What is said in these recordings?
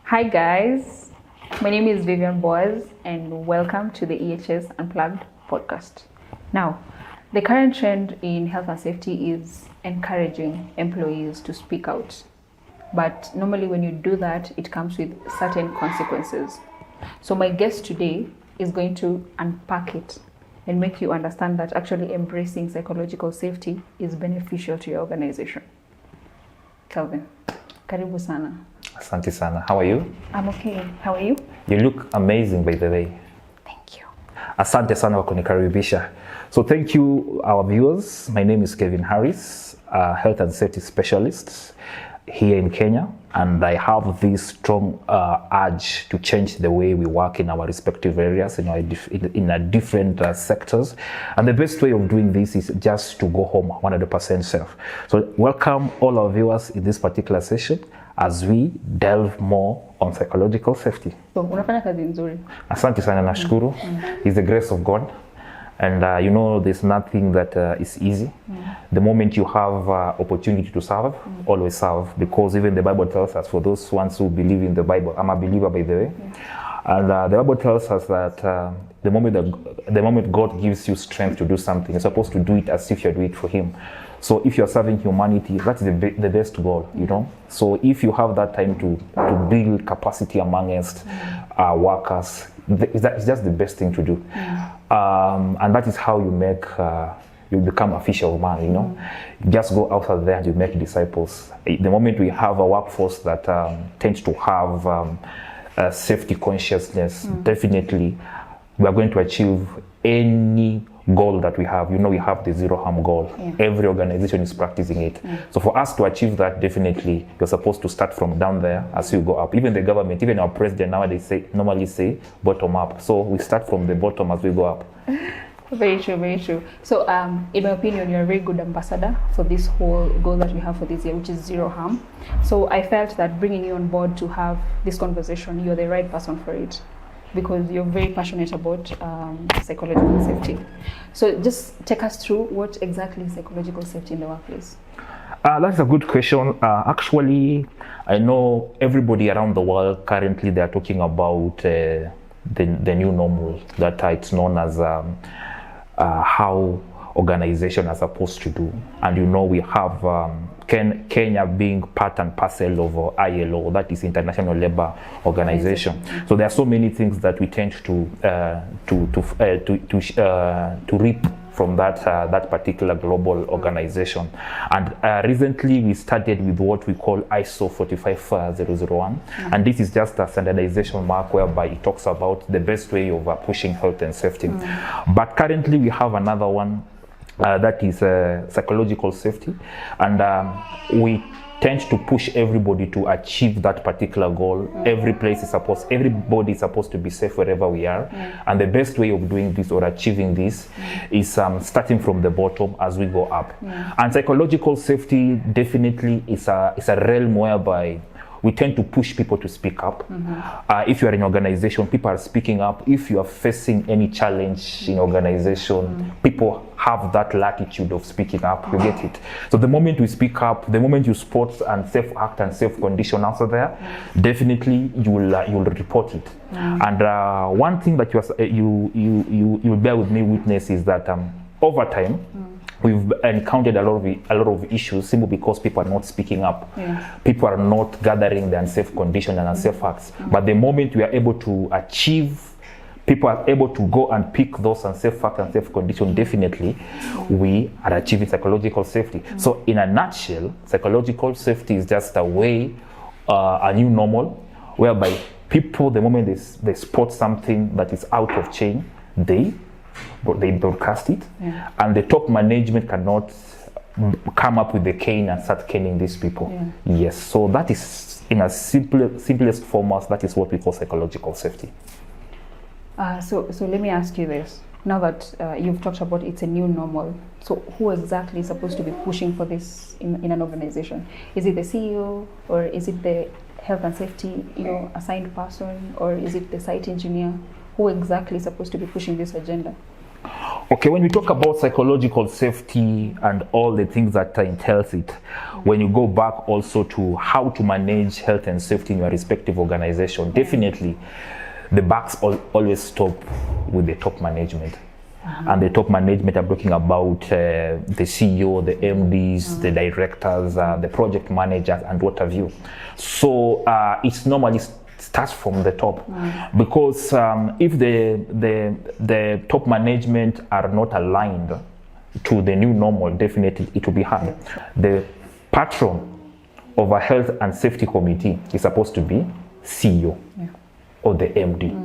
Hi guys, my name is Vivian Boaz and welcome to the EHS Unplugged podcast. Now, the current trend in health and safety is encouraging employees to speak out. But normally when you do that, it comes with certain consequences. So my guest today is going to unpack it and make you understand that actually embracing psychological safety is beneficial to your organization. Kelvin, karibu sana. Asante sana. How are you? I'm okay. How are you? You look amazing, by the way. Thank you. Asante sana kwa kunikaribisha. So thank you, our viewers. My name is Kevin Harris, a health and safety specialist here in Kenya, and I have this strong urge to change the way we work in our respective areas, in our different sectors. And the best way of doing this is just to go home 100% safe. So welcome all our viewers in this particular session as we delve more on psychological safety. So, unafanya kazi nzuri. Asante sana, nashukuru. It's the grace of God. And you know, there's nothing that is easy. The moment you have opportunity to serve, always serve, because even the Bible tells us, for those ones who believe in the Bible, I'm a believer, by the way, and the Bible tells us that the moment God gives you strength to do something, you're supposed to do it as if you're doing it for Him. So if you're serving humanity, that's the best goal, you know. So if you have that time to build capacity amongst workers, it's just the best thing to do. And that is how you become a fisher of man, you know. You just go out there and you make disciples. The moment we have a workforce that tends to have safety consciousness, definitely we are going to achieve any goal that we have. You know, we have the zero harm goal. Every organization is practicing it. So for us to achieve that, definitely you're supposed to start from down there as you go up. Even the government, even our president nowadays normally say bottom up. So we start from the bottom as we go up. Very true, very true. So in my opinion, you're a very good ambassador for this whole goal that we have for this year, which is zero harm. So I felt that bringing you on board to have this conversation, you're the right person for it, because you're very passionate about psychological safety. So just take us through what exactly is psychological safety in the workplace. That's a good question. Actually, I know everybody around the world currently they're talking about the new normal, that it's known as how organizations are supposed to do. And you know, we have Kenya being part and parcel of ILO, that is International Labour Organization. So there are so many things that we tend to reap from that particular global organization. And recently we started with what we call ISO 45001, and this is just a standardization mark whereby it talks about the best way of pushing health and safety. But currently we have another one that is psychological safety, and we tend to push everybody to achieve that particular goal. Everybody is supposed to be safe wherever we are, and the best way of doing this or achieving this is starting from the bottom as we go up. And psychological safety definitely is a realm whereby we tend to push people to speak up. If you are in an organization, people are speaking up. If you are facing any challenge in organization, people have that latitude of speaking up. You get it? So the moment we speak up, the moment you spot and safe act and safe condition out there, definitely you will report it. And one thing that you will bear with me witness is that over time, we've encountered a lot of issues simply because people are not speaking up. People are not gathering the unsafe condition and unsafe acts. But the moment we are able to achieve, people are able to go and pick those unsafe facts and safe conditions, definitely we are achieving psychological safety. So in a nutshell, psychological safety is just a way, a new normal, whereby people, the moment they spot something that is out of chain, they broadcast it, and the top management cannot come up with the cane and start caning these people. Yes, so that is in a simplest form, that is what we call psychological safety. So let me ask you this. Now that you've talked about it's a new normal, so who exactly is supposed to be pushing for this in an organization? Is it the CEO, or is it the health and safety assigned person, or is it the site engineer? Who exactly is supposed to be pushing this agenda? Okay, when we talk about psychological safety and all the things that entails it, when you go back also to how to manage health and safety in your respective organization, definitely the bucks always stop with the top management. And the top management, I'm talking about the CEO, the MDs, the directors, the project managers, and what have you. So it's normally starts from the top, because if the top management are not aligned to the new normal, definitely it will be hard. The patron of a health and safety committee is supposed to be CEO or the MD.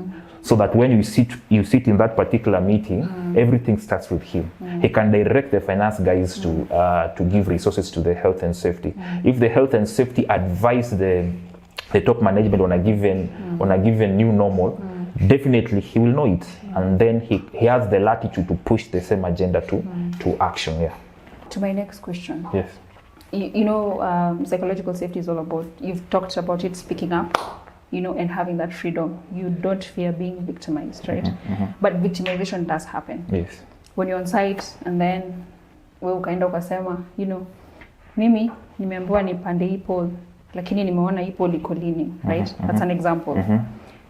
So that when you sit in that particular meeting, everything starts with him. He can direct the finance guys to give resources to the health and safety. If the health and safety advise the top management on a given new normal, definitely he will know it, and then he has the latitude to push the same agenda to action. Yeah. To my next question. Yes. You know, psychological safety is all about, you've talked about it, speaking up, you know, and having that freedom. You don't fear being victimized, right? But victimization does happen. Yes. When you're on site and then wewe ukaenda ukasema, you know, mimi nimeambiwa nipande hii pole, lakini nimeona hii pole iko leaning, right? That's an example.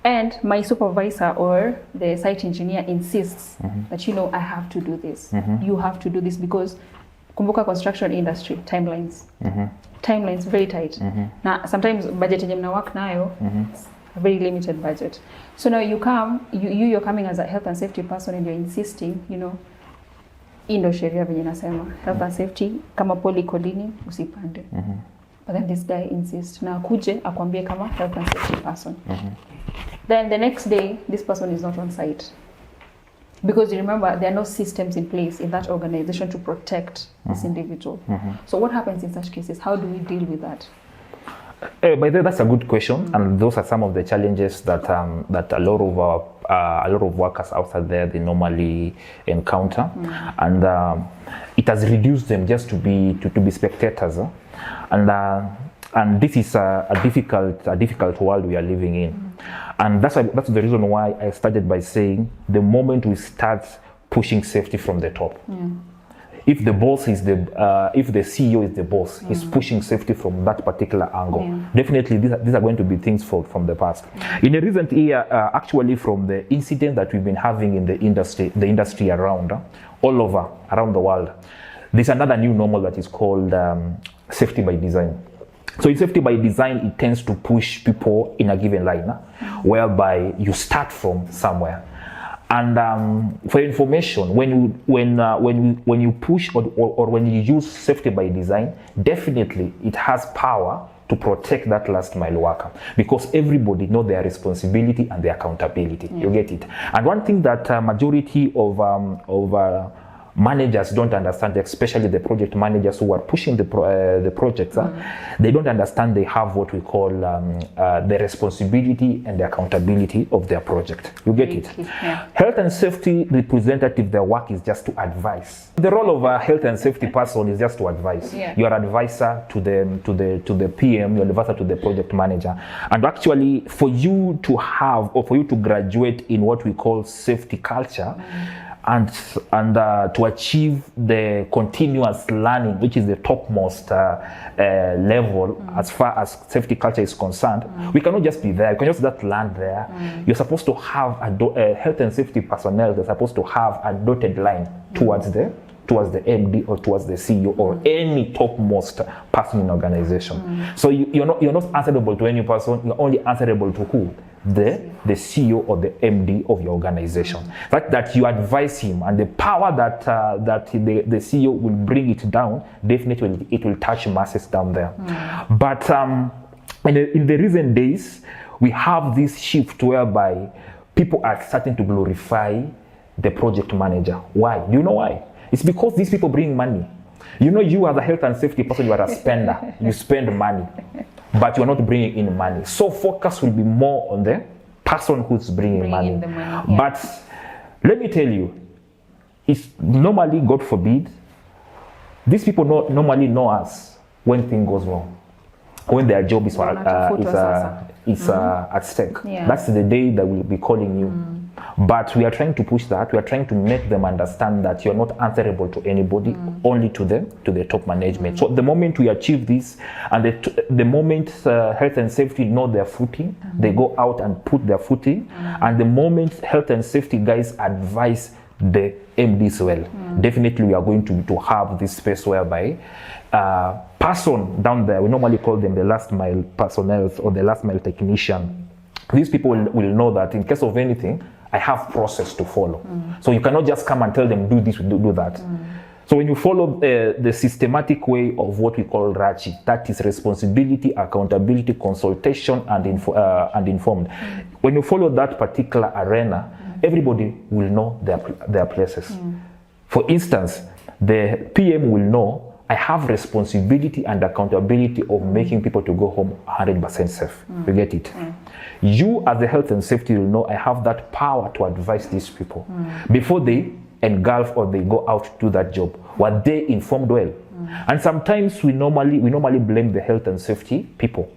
And my supervisor or the site engineer insists that, you know, I have to do this. You have to do this because kumbuka construction industry, timelines. Timelines very tight. Now sometimes budget yenye mna work nayo, very limited budget. So now you're coming as a health and safety person and you're insisting, you know, indo sheria venye nasema health and safety kama poli kolini usipande. But then this guy insists na akuje akwambie kama health and safety person. Then the next day this person is not on site. Because you remember, there are no systems in place in that organization to protect this individual. So what happens in such cases? How do we deal with that? By the way, that's a good question, and those are some of the challenges that that a lot of workers outside there they normally encounter, and it has reduced them just to be spectators, and this is a difficult world we are living in. And that's the reason why I started by saying the moment we start pushing safety from the top, if the boss is if the CEO is the boss, he's pushing safety from that particular angle. Definitely, these are going to be things from the past. In a recent year, actually, from the incident that we've been having in the industry around all over around the world, there's another new normal that is called safety by design. So in safety by design, it tends to push people in a given line, whereby you start from somewhere. And for information, when you push or when you use safety by design, definitely it has power to protect that last mile worker, because everybody know their responsibility and their accountability. You get it? And one thing that majority of managers don't understand, especially the project managers who are pushing the projects, they don't understand they have what we call the responsibility and the accountability of their project. You get it? Yeah. Health and safety representative, their work is just to advise. The role of a health and safety person is just to advise. You are advisor to the PM, you're advisor to the project manager. And actually, for you to have or for you to graduate in what we call safety culture, and to achieve the continuous learning, which is the topmost level as far as safety culture is concerned, we cannot just be there. You cannot just land there. You're supposed to have a health and safety personnel. They're supposed to have a dotted line towards the MD or towards the CEO or any topmost person in organization. So you're not answerable to any person. You're only answerable to who? The CEO or the MD of your organization. That you advise him, and the power that the CEO will bring it down, definitely it will touch masses down there. But in the recent days, we have this shift whereby people are starting to glorify the project manager. Why? Do you know why? It's because these people bring money. You know, you as a health and safety person, you are a spender. You spend money, but you're not bringing in money. So focus will be more on the person who's bringing money. But let me tell you, it's normally, God forbid, these people normally know us when things goes wrong, when their job is at stake. That's the day that we'll be calling you. But we are trying to push that. We are trying to make them understand that you're not answerable to anybody, only to the top management. So the moment we achieve this, and the moment health and safety know their footing, they go out and put their footing. And the moment health and safety guys advise the MDs well, definitely we are going to have this space whereby person down there, we normally call them the last mile personnel or the last mile technician. These people will know that in case of anything, I have process to follow. So you cannot just come and tell them do this, do that. So when you follow the systematic way of what we call RACHI, that is responsibility, accountability, consultation, and informed. When you follow that particular arena, everybody will know their places. For instance, the PM will know I have responsibility and accountability of making people to go home 100% safe. You get it? You as the health and safety will know I have that power to advise these people. Before they engulf or they go out to do that job, were they informed well? And sometimes we normally blame the health and safety people.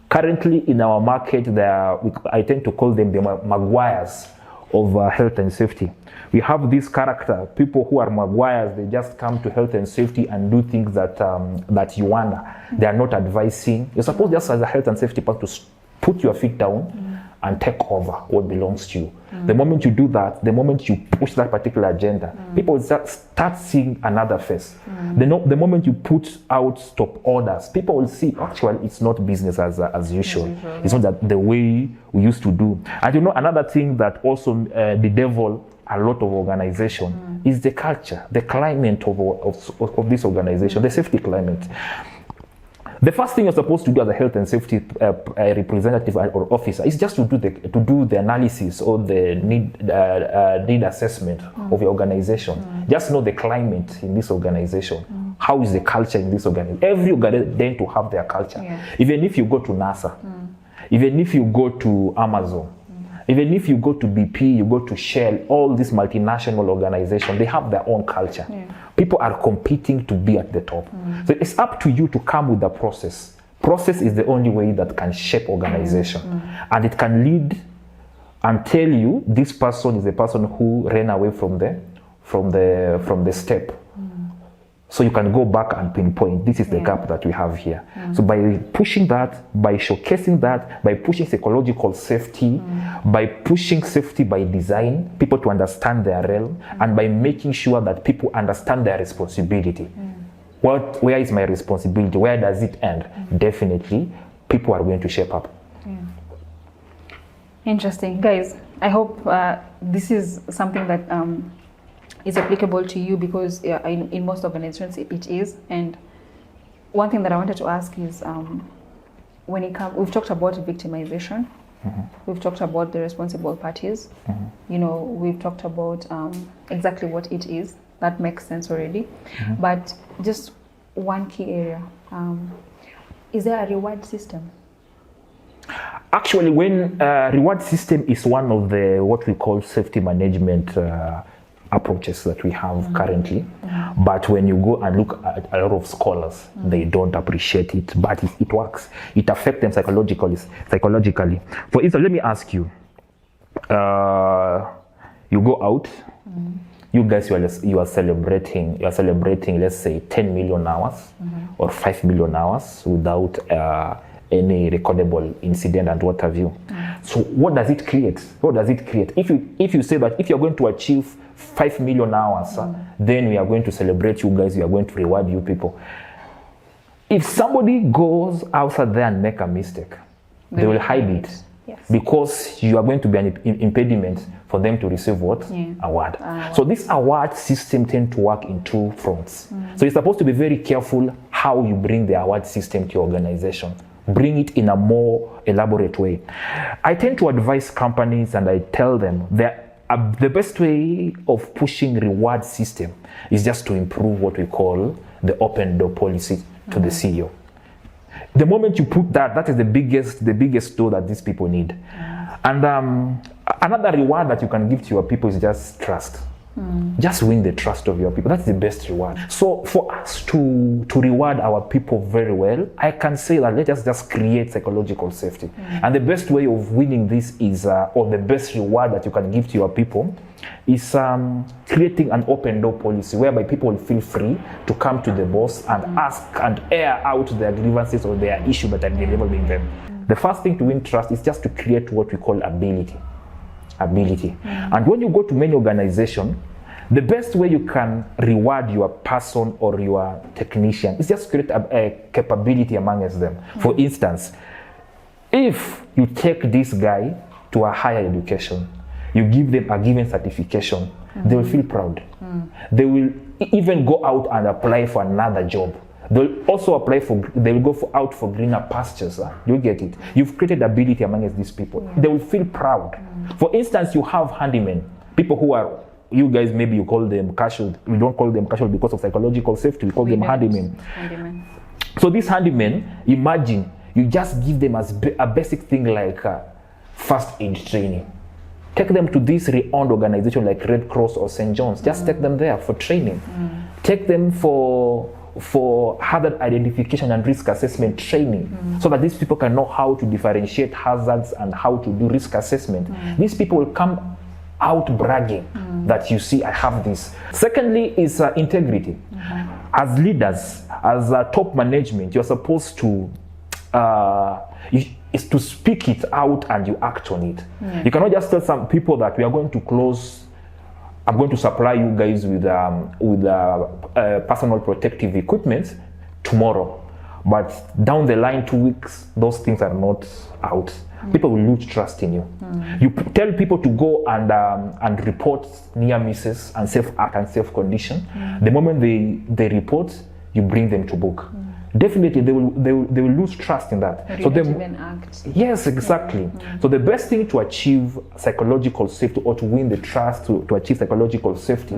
Currently in our market, I tend to call them the Maguires of health and safety. We have this character, people who are Maguires, they just come to health and safety and do things that you wonder. They are not advising. You're supposed just as a health and safety person to put your feet down and take over what belongs to you. The moment you do that, the moment you push that particular agenda, people start seeing another face. The moment you put out stop orders, people will see actually it's not business as usual. It's not that the way we used to do. And another thing that also the devil a lot of organization is the culture, the climate of this organization, the safety climate. The first thing you're supposed to do as a health and safety representative or officer is just to do the analysis or the need assessment of your organization. Just know the climate in this organization. How is the culture in this organization? Every organization tends to have their culture. Even if you go to NASA, even if you go to Amazon, even if you go to BP, you go to Shell, all these multinational organizations, they have their own culture. People are competing to be at the top. So it's up to you to come with the process. Process is the only way that can shape organization. And it can lead and tell you this person is the person who ran away from the step. So you can go back and pinpoint, this is the gap that we have here. So by pushing that, by showcasing that, by pushing psychological safety, by pushing safety by design, people to understand their role, and by making sure that people understand their responsibility. Where is my responsibility? Where does it end? Definitely, people are going to shape up. Interesting. Guys, I hope this is something that is applicable to you, because in most organizations it is. And one thing that I wanted to ask is, we've talked about victimization, we've talked about the responsible parties, we've talked about exactly what it is. That makes sense already. But just one key area, is there a reward system? Actually, when reward system is one of the what we call safety management approaches that we have currently, but when you go and look at a lot of scholars, they don't appreciate it, but it works. It affects them psychologically. For instance, let me ask you, you go out, you guys, you are celebrating, let's say 10 million hours or 5 million hours without any recordable incident and what have you. So what does it create? If you say that if you're going to achieve 5 million hours, then we are going to celebrate you guys, we are going to reward you people. If somebody goes outside there and make a mistake, they will hide it. Because you are going to be an impediment for them to receive what? Award. So this award system tends to work in two fronts. So you're supposed to be very careful how you bring the award system to your organization. Bring it in a more elaborate way. I tend to advise companies and I tell them that the best way of pushing reward system is just to improve what we call the open door policy to the CEO. The moment you put that is the biggest door that these people need. And another reward that you can give to your people is just trust. Just win the trust of your people. That's the best reward. So for us to reward our people very well, I can say that let us just create psychological safety. And the best way of winning this is, or the best reward that you can give to your people is creating an open door policy whereby people will feel free to come to the boss and ask and air out their grievances or their issue that are delivering them. The first thing to win trust is just to create what we call ability. And when you go to many organizations, the best way you can reward your person or your technician is just create a capability amongst them. For instance, if you take this guy to a higher education, you give them a given certification, they will feel proud. They will even go out and apply for another job. They'll also apply they will go out for greener pastures. You get it? You've created ability amongst these people. They will feel proud. For instance, you have handymen, people who are, you guys maybe you call them casual. We don't call them casual because of psychological safety. We call them handymen. So these handymen, imagine you just give them as a basic thing like first aid training. Take them to this renowned organization like Red Cross or St. John's. Just take them there for training. Take them for hazard identification and risk assessment training, so that these people can know how to differentiate hazards and how to do risk assessment. These people will come out bragging that, you see, I have this. Secondly is integrity. As leaders, as top management, you're supposed to is to speak it out and you act on it. You cannot just tell some people that we are going to close, I'm going to supply you guys with personal protective equipment tomorrow, but down the line 2 weeks, those things are not out. People will lose trust in you. You tell people to go and report near misses and safe act and safe condition. The moment they report, you bring them to book. Definitely they will lose trust in that. So they even act. Yes, exactly. So the best thing to achieve psychological safety, or to win the trust to achieve psychological safety,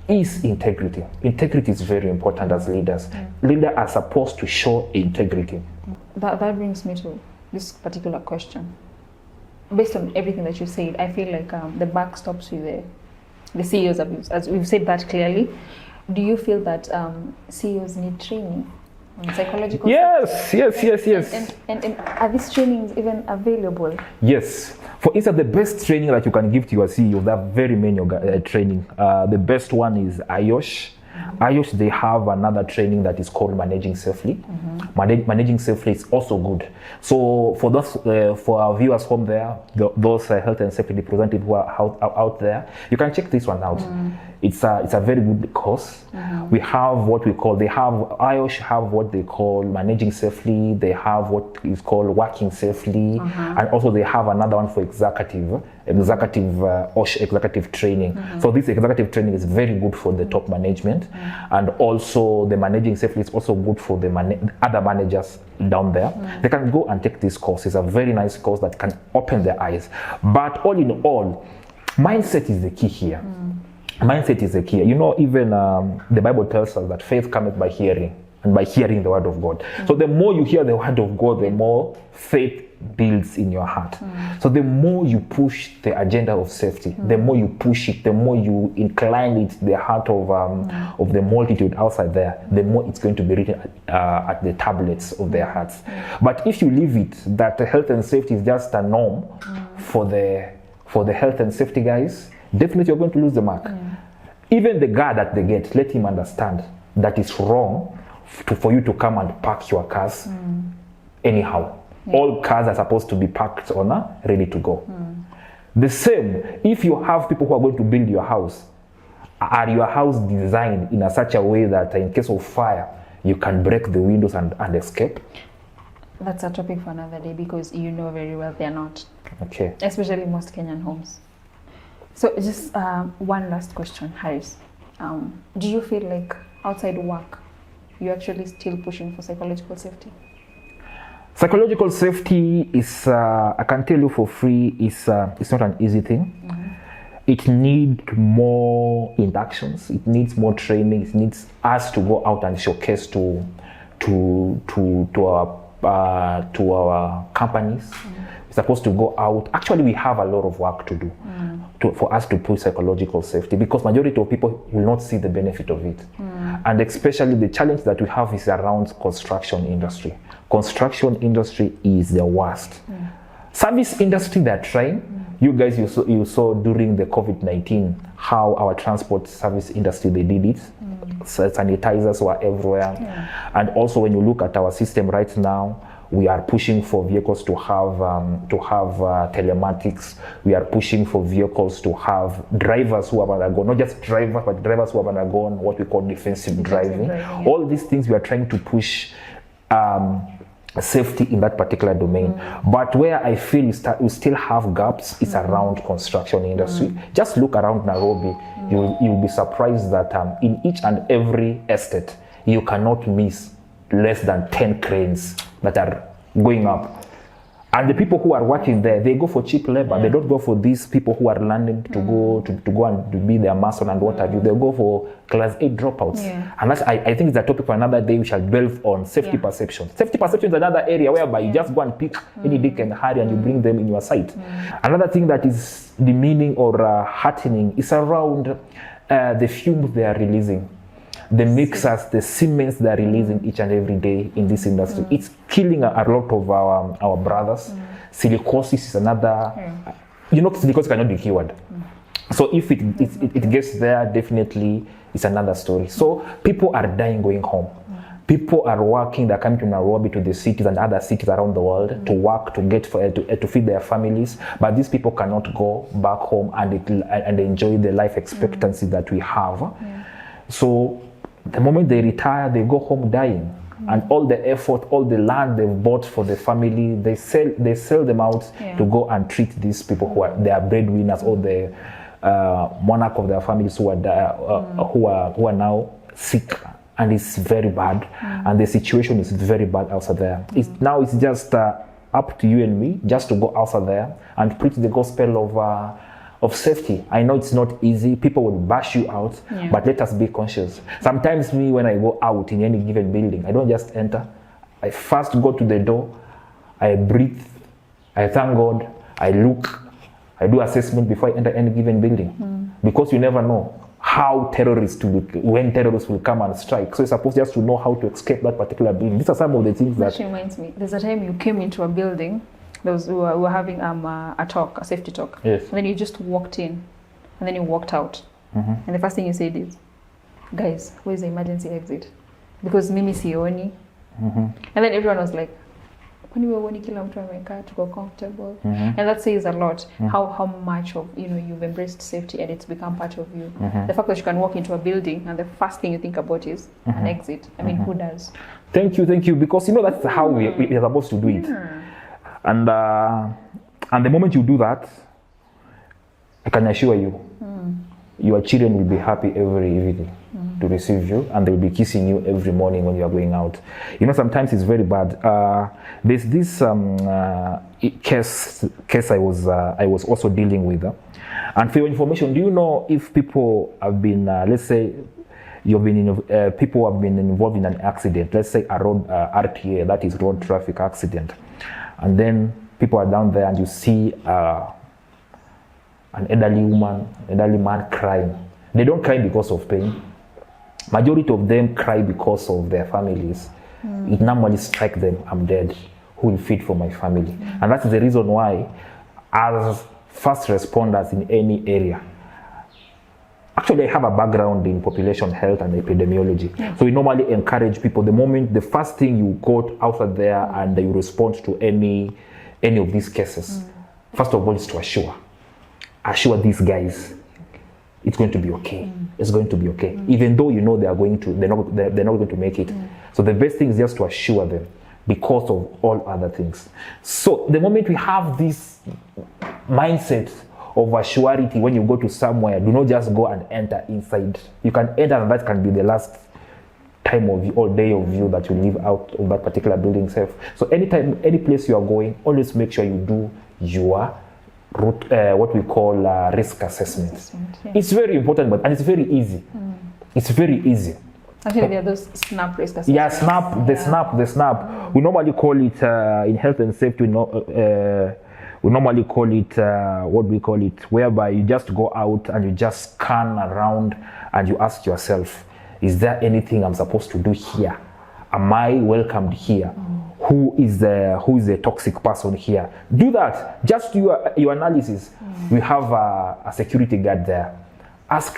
is integrity. Integrity is very important as leaders. Leaders are supposed to show integrity. That brings me to this particular question. Based on everything that you said, I feel like the buck stops with the CEOs, as we've said that clearly. Do you feel that CEOs need training? Psychological yes. And are these trainings even available? Yes. For instance, the best training that you can give to your CEO, there are very many training. The best one is IOSH. IOSH, they have another training that is called Managing Safely. Managing Safely is also good. So for those, for our viewers home there, those health and safety representatives who are out there, you can check this one out. It's a very good course. We have what we call, IOSH have what they call Managing Safely. They have what is called Working Safely, and also they have another one for executive OSH executive training. So this executive training is very good for the top management, and also the Managing Safely is also good for the other managers down there. They can go and take this course. It's a very nice course that can open their eyes. But all in all, mindset is the key here. Mindset is the key. You know, even the Bible tells us that faith cometh by hearing, and by hearing the word of God. So the more you hear the word of God, the more faith builds in your heart. So the more you push the agenda of safety, the more you push it, the more you incline it to the heart of the multitude outside there, the more it's going to be written at the tablets of their hearts. But if you leave it that the health and safety is just a norm for the health and safety guys, definitely you're going to lose the mark. Even the guy that they get, let him understand that it's wrong for you to come and park your cars anyhow. All cars are supposed to be parked on ready to go. The same, if you have people who are going to build your house, are your house designed in such a way that in case of fire, you can break the windows and escape? That's a topic for another day, because you know very well they're not. Okay. Especially most Kenyan homes. So just one last question, Harris. Do you feel like outside work, you're actually still pushing for psychological safety? Psychological safety is, I can tell you for free, it's not an easy thing. It needs more inductions. It needs more training. It needs us to go out and showcase to our companies. We're supposed to go out. Actually, we have a lot of work to do. for us to push psychological safety, because majority of people will not see the benefit of it. And especially the challenge that we have is around construction industry. Construction industry is the worst. Service industry, they're trying. You guys, you saw during the COVID-19 how our transport service industry, they did it. Sanitizers were everywhere. And also when you look at our system right now, we are pushing for vehicles to have telematics. We are pushing for vehicles to have drivers who have undergone, not just drivers, but drivers who have undergone what we call defensive driving. All these things we are trying to push safety in that particular domain. But where I feel we still have gaps is around construction industry. Just look around Nairobi. You'll be surprised that in each and every estate, you cannot miss less than 10 cranes that are going up. And the people who are working there, they go for cheap labor. They don't go for these people who are learning to go and to be their mason and what have you. They go for class 8 dropouts. And that's, I think it's a topic for another day. We shall delve on safety perception. Safety perception is another area whereby you just go and pick any dick and Harry and you bring them in your sight. Another thing that is demeaning or heartening is around the fumes they are releasing. The mixers, the cements they are releasing each and every day in this industry. It's killing a lot of our brothers. Silicosis is another, silicosis cannot be cured. So if it gets there, definitely it's another story. So people are dying going home. People are working, they're coming to Nairobi, to the cities and other cities around the world to work, to get to feed their families. But these people cannot go back home and enjoy the life expectancy that we have. So the moment they retire, they go home dying. And all the effort, all the land they've bought for the family, they sell them out to go and treat these people who are their breadwinners or the monarch of their families who are now sick. And it's very bad. And the situation is very bad outside there. Now it's just up to you and me just to go outside there and preach the gospel of safety. I know it's not easy. People will bash you out, but let us be conscious. Sometimes me, when I go out in any given building, I don't just enter. I first go to the door, I breathe, I thank God, I look, I do assessment before I enter any given building. Because you never know when terrorists will come and strike. So you're supposed just to know how to escape that particular building. These are some of the things that reminds me. There's a time you came into a building. We were having a safety talk. Yes. And then you just walked in, and then you walked out. And the first thing you said is, guys, where's the emergency exit? Because mimi sioni. And then everyone was like, kwani wewe kila mtu amekaa tuko comfortable. And that says a lot how much of you've embraced safety and it's become part of you. The fact that you can walk into a building and the first thing you think about is an exit. I mean, who does? Thank you, because that's how we are supposed to do it. And the moment you do that, I can assure you, your children will be happy every evening to receive you, and they will be kissing you every morning when you are going out. Sometimes it's very bad. There's this case I was also dealing with, and for your information, do you know if people have been, let's say, people have been involved in an accident, let's say a road RTA, that is road traffic accident. And then people are down there and you see an elderly man crying. They don't cry because of pain. Majority of them cry because of their families. It normally strikes them, I'm dead. Who will feed for my family? And that's the reason why, as first responders in any area, actually I have a background in population health and epidemiology. So we normally encourage people, the first thing you go out there and you respond to any of these cases, first of all is to assure these guys it's going to be okay. It's going to be okay. Even though they're not going to make it. So the best thing is just to assure them because of all other things. So the moment we have this mindset of assurity, when you go to somewhere, do not just go and enter inside. You can enter and that can be the last time of you or day of you that you live out of that particular building safe. So anytime, any place you are going, always make sure you do your what we call risk assessment. It's very important, and it's very easy. It's very easy. Actually, there are those SNAP risk assessments. Yeah, SNAP. The SNAP. We normally call it in health and safety. We normally call it, what we call it, whereby you just go out and you just scan around and you ask yourself, is there anything I'm supposed to do here? Am I welcomed here? Who is the toxic person here? Do that. Just do your analysis. We have a security guard there. Ask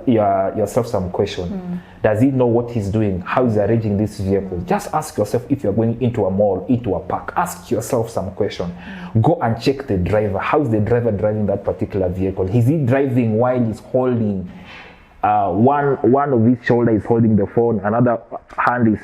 yourself some question. Does he know what he's doing? How is he arranging this vehicle? Just ask yourself if you're going into a mall, into a park. Ask yourself some question. Go and check the driver. How is the driver driving that particular vehicle? Is he driving while he's holding one of his shoulder is holding the phone, another hand is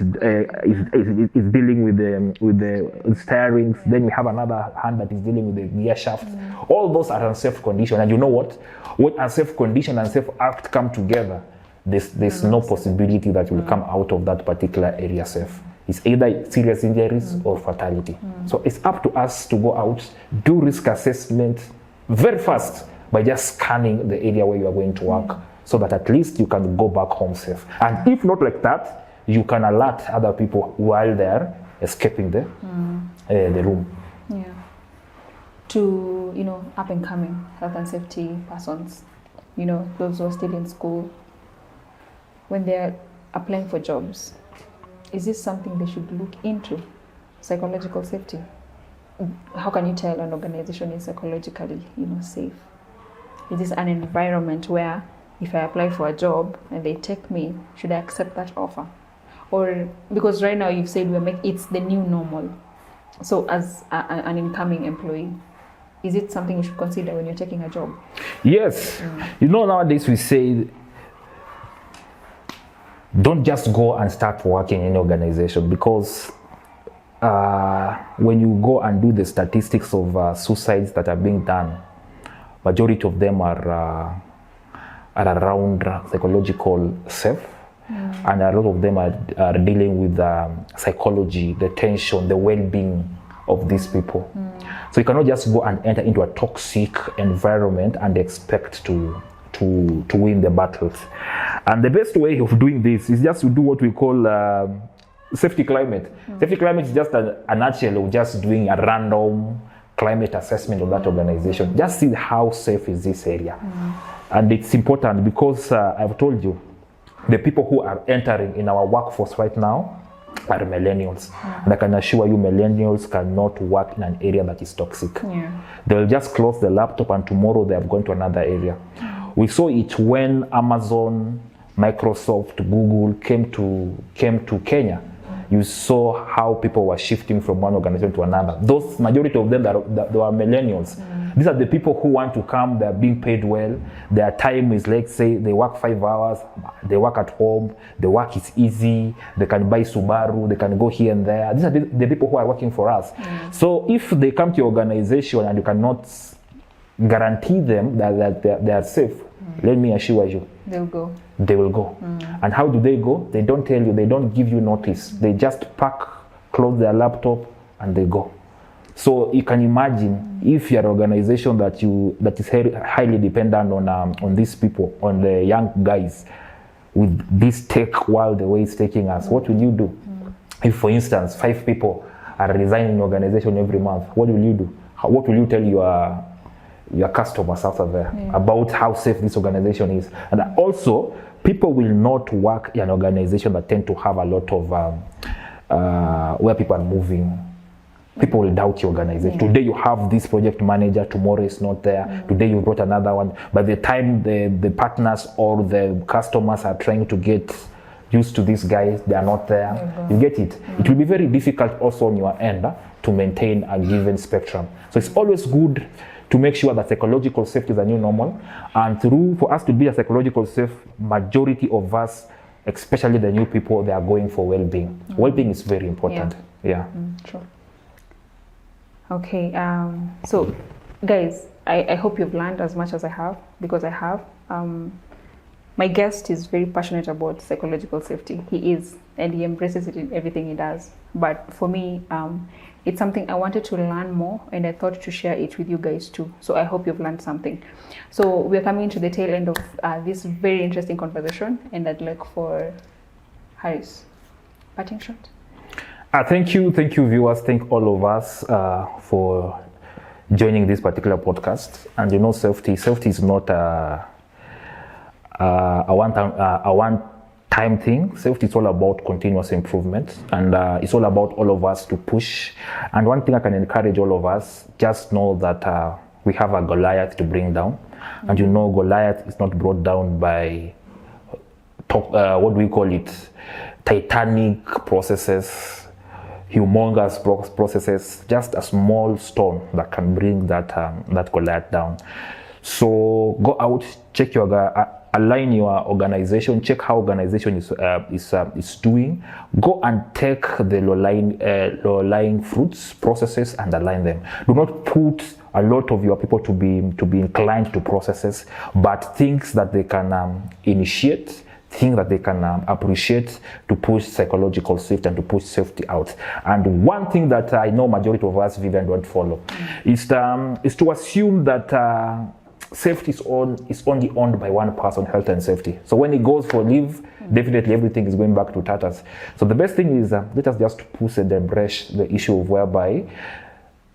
dealing with the steerings. Then we have another hand that is dealing with the gear shaft. All those are unsafe condition, and you know what? When unsafe condition and safe act come together, there's no possibility that will come out of that particular area safe. It's either serious injuries or fatality. So it's up to us to go out, do risk assessment very fast by just scanning the area where you are going to work. So that at least you can go back home safe. And if not like that, you can alert other people while they're escaping the room. Yeah. To, up and coming health and safety persons, those who are still in school, when they're applying for jobs, is this something they should look into? Psychological safety. How can you tell an organization is psychologically, safe? Is this an environment where if I apply for a job and they take me, should I accept that offer? Or because right now you've said it's the new normal. So as an incoming employee, is it something you should consider when you're taking a job? Yes. Nowadays we say, don't just go and start working in an organization, because when you go and do the statistics of suicides that are being done, majority of them are around psychological self, and a lot of them are dealing with psychology, the tension, the well-being of these people. So you cannot just go and enter into a toxic environment and expect to win the battles. And the best way of doing this is just to do what we call safety climate. Safety climate is just a nutshell of just doing a random climate assessment of that organization. Just see how safe is this area. And it's important because I've told you, the people who are entering in our workforce right now are millennials. And I can assure you, millennials cannot work in an area that is toxic. They'll just close the laptop and tomorrow they have gone to another area. We saw it when Amazon, Microsoft, Google came to Kenya. You saw how people were shifting from one organization to another. Those majority of them, they were millennials. These are the people who want to come, they're being paid well. Their time is, let's say, they work 5 hours, they work at home, the work is easy, they can buy Subaru, they can go here and there. These are the people who are working for us. So if they come to your organization and you cannot guarantee them that they are safe, let me assure you, they'll go. They will go. And how do they go? They don't tell you, they don't give you notice. They just pack, close their laptop, and they go. So you can imagine if you're an organization that is highly dependent on these people, on the young guys, with this tech world the way it's taking us, what will you do? If, for instance, 5 people are resigning your organization every month, what will you do? What will you tell your customers out there about how safe this organization is? And also, people will not work in an organization that tend to have a lot of where people are moving. People will doubt your organization. Today you have this project manager, tomorrow it's not there. Today you brought another one. By the time the partners or the customers are trying to get used to these guys, they are not there. You get it? It will be very difficult also on your end to maintain a given spectrum. So it's always good to make sure that psychological safety is a new normal. And for us to be a psychological safe, majority of us, especially the new people, they are going for well-being. Well-being is very important. True. Okay, so guys, I hope you've learned as much as I have, because I have. My guest is very passionate about psychological safety. He is, and he embraces it in everything he does. But for me, it's something I wanted to learn more, and I thought to share it with you guys too. So I hope you've learned something. So we're coming to the tail end of this very interesting conversation, and I'd like for Harris, parting shot. Thank you, viewers. Thank all of us for joining this particular podcast. And you know, safety is not a one-time thing. Safety is all about continuous improvement, and it's all about all of us to push. And one thing I can encourage all of us, just know that we have a Goliath to bring down. And you know, Goliath is not brought down by what do we call it, titanic processes, humongous processes, just a small stone that can bring that Goliath down. So go out, check align your organization, check how organization is doing. Go and take the low-lying fruits, processes, and align them. Do not put a lot of your people to be inclined to processes, but things that they can initiate, things that they can appreciate to push psychological safety and to push safety out. And one thing that I know majority of us, Vivian, don't follow is to assume that safety is only owned by one person, health and safety. So when he goes for leave, definitely everything is going back to tatters. So the best thing is let us just push and embrace the issue of whereby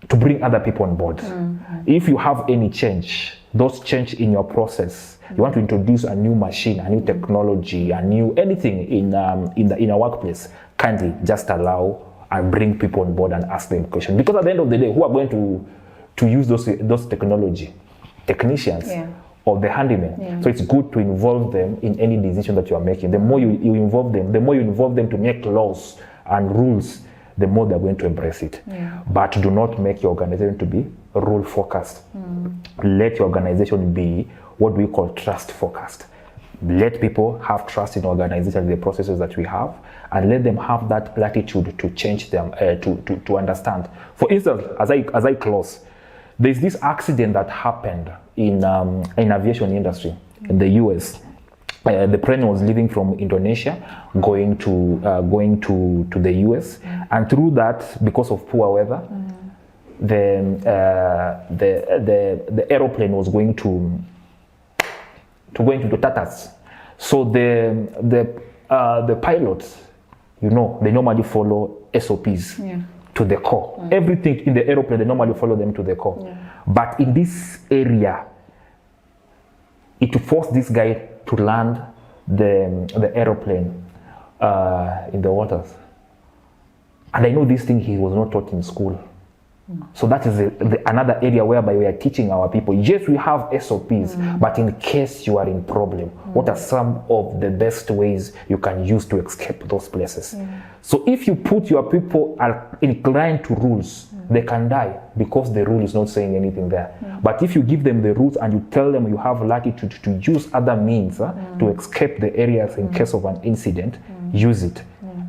to bring other people on board. If you have any change, those change in your process, you want to introduce a new machine, a new technology, a new anything in a workplace, kindly just allow and bring people on board and ask them questions. Because at the end of the day, who are going to use those technology? Technicians or the handymen. So it's good to involve them in any decision that you are making. The more you involve them to make laws and rules, the more they're going to embrace it. But do not make your organization to be rule focused. Let your organization be what we call trust focused. Let people have trust in organization, the processes that we have, and let them have that latitude to change them, to understand. For instance, as I close, there's this accident that happened in aviation industry in the US. The plane was leaving from Indonesia, going to the US, and through that, because of poor weather, the aeroplane was going to the tatters. So the pilots, you know, they normally follow SOPs. To the core. Everything in the aeroplane, they normally follow them to the core. But in this area, it forced this guy to land the aeroplane in the waters. And I know this thing he was not taught in school. So that is another area whereby we are teaching our people. Yes, we have SOPs, but in case you are in problem, what are some of the best ways you can use to escape those places? So if you put your people are inclined to rules, they can die because the rule is not saying anything there. But if you give them the rules and you tell them you have latitude to use other means to escape the areas in case of an incident, use it.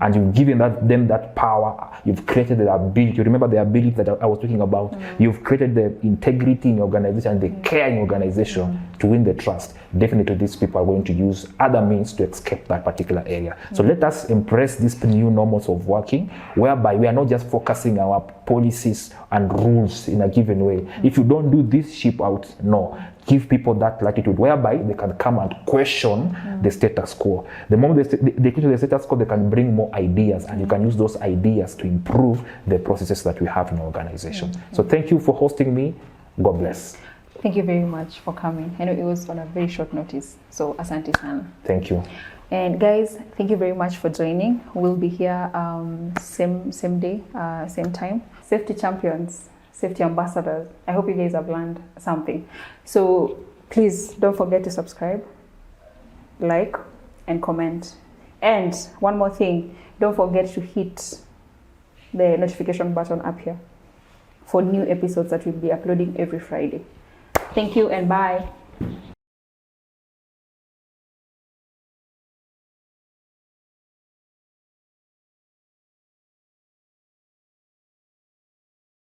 And you've given them that power. You've created the ability. You remember the ability that I was talking about. You've created the integrity in your organization and the care in your organization to win the trust. Definitely these people are going to use other means to escape that particular area. So let us embrace these new normals of working, whereby we are not just focusing our policies and rules in a given way. If you don't do this, ship out. No. Give people that latitude whereby they can come and question the status quo. The moment they question the status quo, they can bring more ideas, and you can use those ideas to improve the processes that we have in our organization. So thank you for hosting me. God bless. Thank you very much for coming. I know it was on a very short notice, so asante sana. Thank you. And guys, thank you very much for joining. We'll be here same day, same time. Safety champions, safety ambassadors. I hope you guys have learned something. So please don't forget to subscribe, like, and comment. And one more thing, don't forget to hit the notification button up here for new episodes that we'll be uploading every Friday. Thank you and bye.